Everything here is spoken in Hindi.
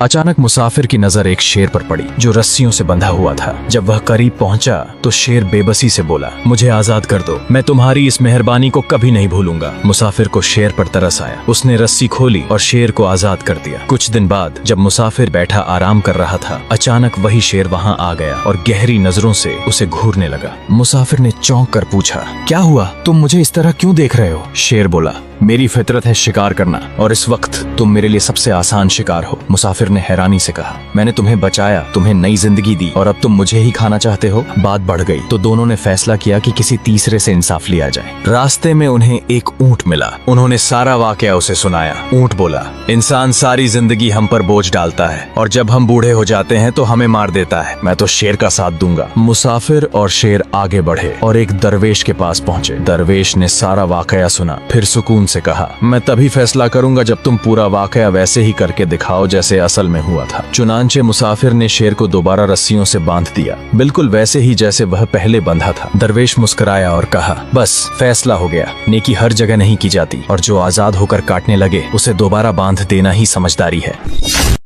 अचानक मुसाफिर की नजर एक शेर पर पड़ी जो रस्सियों से बंधा हुआ था। जब वह करीब पहुंचा तो शेर बेबसी से बोला, मुझे आजाद कर दो, मैं तुम्हारी इस मेहरबानी को कभी नहीं भूलूंगा। मुसाफिर को शेर पर तरस आया। उसने रस्सी खोली और शेर को आजाद कर दिया। कुछ दिन बाद जब मुसाफिर बैठा आराम कर रहा था, अचानक वही शेर वहां आ गया और गहरी नजरों से उसे घूरने लगा। मुसाफिर ने चौंक कर पूछा, क्या हुआ? तुम मुझे इस तरह क्यों देख रहे हो? शेर बोला, मेरी फितरत है शिकार करना और इस वक्त तुम मेरे लिए सबसे आसान शिकार हो। मुसाफिर ने हैरानी से कहा, मैंने तुम्हें बचाया, तुम्हें नई जिंदगी दी और अब तुम मुझे ही खाना चाहते हो? बात बढ़ गई तो दोनों ने फैसला किया कि किसी तीसरे से इंसाफ लिया जाए। रास्ते में उन्हें एक ऊंट मिला। उन्होंने सारा वाकया उसे सुनाया। ऊंट बोला, इंसान सारी जिंदगी हम पर बोझ डालता है और जब हम बूढ़े हो जाते हैं तो हमें मार देता है। मैं तो शेर का साथ दूंगा। मुसाफिर और शेर आगे बढ़े और एक दरवेश के पास पहुंचे। दरवेश ने सारा वाकया सुना, फिर सुकून से कहा, मैं तभी फैसला करूंगा जब तुम पूरा वाकया वैसे ही करके दिखाओ जैसे असल में हुआ था। चुनांचे मुसाफिर ने शेर को दोबारा रस्सियों से बांध दिया, बिल्कुल वैसे ही जैसे वह पहले बंधा था। दरवेश मुस्कुराया और कहा, बस फैसला हो गया। नेकी हर जगह नहीं की जाती और जो आजाद होकर काटने लगे उसे दोबारा बांध देना ही समझदारी है।